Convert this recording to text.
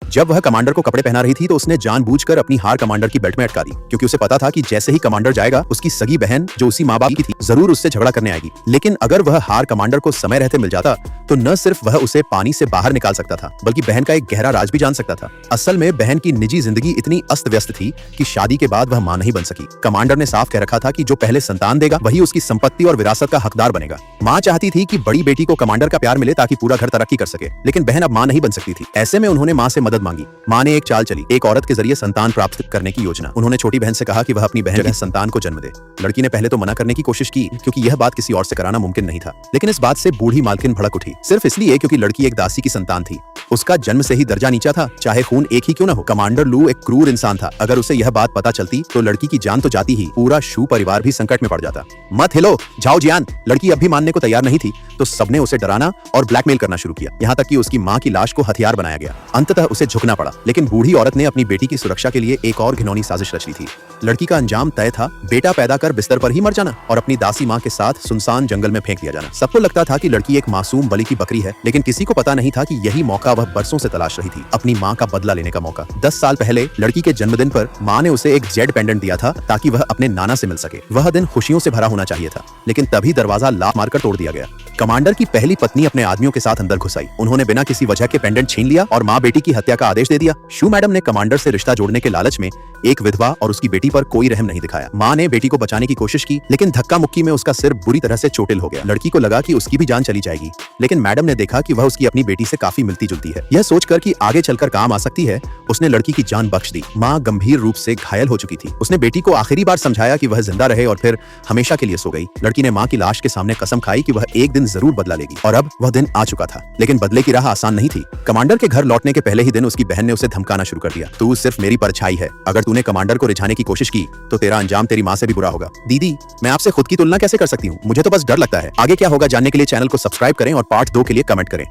जब वह कमांडर को कपड़े पहना रही थी तो उसने जानबूझकर अपनी हार कमांडर की बेल्ट में अटका दी, क्योंकि उसे पता था कि जैसे ही कमांडर जाएगा उसकी सगी बहन जो उसी माँ बाप की थी जरूर उससे झगड़ा करने आएगी। लेकिन अगर वह हार कमांडर को समय रहते मिल जाता तो न सिर्फ वह उसे पानी से बाहर निकाल सकता था बल्कि बहन का एक गहरा राज भी जान सकता था। असल में बहन की निजी जिंदगी इतनी अस्त व्यस्त थी कि शादी के बाद वह मां नहीं बन सकी। कमांडर ने साफ कह रखा था कि जो पहले संतान देगा वही उसकी संपत्ति और विरासत का हकदार बनेगा। मां चाहती थी कि बड़ी बेटी को कमांडर का प्यार मिले ताकि पूरा घर तरक्की कर सके, लेकिन बहन अब मां नहीं बन सकती थी। ऐसे में उन्होंने मां से मदद मांगी। मां ने एक चाल चली, एक औरत के जरिए संतान प्राप्त करने की योजना। उन्होंने छोटी बहन से कहा कि वह अपनी बहन के संतान को जन्म दे। लड़की ने पहले तो मना करने की कोशिश की क्योंकि यह बात किसी और से कराना मुमकिन नहीं था, लेकिन इस बात से बूढ़ी मालकिन भड़क उठी, सिर्फ इसलिए क्योंकि लड़की एक दासी की संतान थी। उसका जन्म से ही दर्जा नीचा था, चाहे खून एक ही क्यों न हो। कमांडर लू एक क्रूर इंसान था। अगर उसे यह बात पता चलती तो लड़की की जान तो जाती ही, पूरा शू परिवार भी संकट में पड़ जाता। मत हिलो, झाओ जियान। लड़की अब भी मानने को तैयार नहीं थी तो सबने उसे डराना और ब्लैकमेल करना शुरू किया, यहाँ तक कि उसकी मां की लाश को हथियार बनाया गया। अंततः उसे झुकना पड़ा, लेकिन बूढ़ी औरत ने अपनी बेटी की सुरक्षा के लिए एक और घिनौनी साजिश रच ली थी। लड़की का अंजाम तय था, बेटा पैदा कर बिस्तर पर ही मर जाना और अपनी दासी मां के साथ सुनसान जंगल में फेंक दिया जाना। सबको लगता था कि लड़की एक मासूम बलि की बकरी है, लेकिन किसी को पता नहीं था कि यही मौका वह बरसों से तलाश रही थी, अपनी मां का बदला लेने का मौका। 10 साल पहले लड़की के जन्मदिन पर मां ने उसे एक जेड पेंडेंट दिया था ताकि वह अपने नाना से मिल सके। वह दिन खुशियों से भरा होना चाहिए था, लेकिन तभी दरवाजा लात मारकर तोड़ दिया गया। कमांडर की पहली पत्नी अपने आदमियों के साथ अंदर घुस आई। उन्होंने बिना किसी वजह के पेंडेंट छीन लिया और मां बेटी की हत्या का आदेश दे दिया। शू मैडम ने कमांडर से रिश्ता जोड़ने के लालच में एक विधवा और उसकी बेटी पर कोई रहम नहीं दिखाया। मां ने बेटी को बचाने की कोशिश की, लेकिन धक्का मुक्की में उसका सिर बुरी तरह से चोटिल हो गया। लड़की को लगा कि उसकी भी जान चली जाएगी, लेकिन मैडम ने देखा कि वह उसकी अपनी बेटी से काफी मिलती जुलती है। यह सोचकर कि आगे चलकर काम आ सकती है, उसने लड़की की जान बख्श दी। मां गंभीर रूप से घायल हो चुकी थी। उसने बेटी को आखिरी बार समझाया कि वह जिंदा रहे और फिर हमेशा के लिए सो गई। लड़की ने मां की लाश के सामने कसम खाई कि वह एक दिन जरूर बदला लेगी, और अब वह दिन आ चुका था। लेकिन बदले की राह आसान नहीं थी। कमांडर के घर लौटने के पहले ही दिन उसकी बहन ने उसे धमकाना शुरू कर दिया। तू सिर्फ मेरी परछाई है, अगर तूने कमांडर को रिझाने की कोशिश की तो तेरा अंजाम तेरी मां से भी बुरा होगा। दीदी, मैं आपसे खुद की तुलना कैसे कर सकती हूँ? मुझे तो बस डर लगता है। आगे क्या होगा जानने के लिए चैनल को सब्सक्राइब करें और पार्ट 2 के लिए कमेंट करें।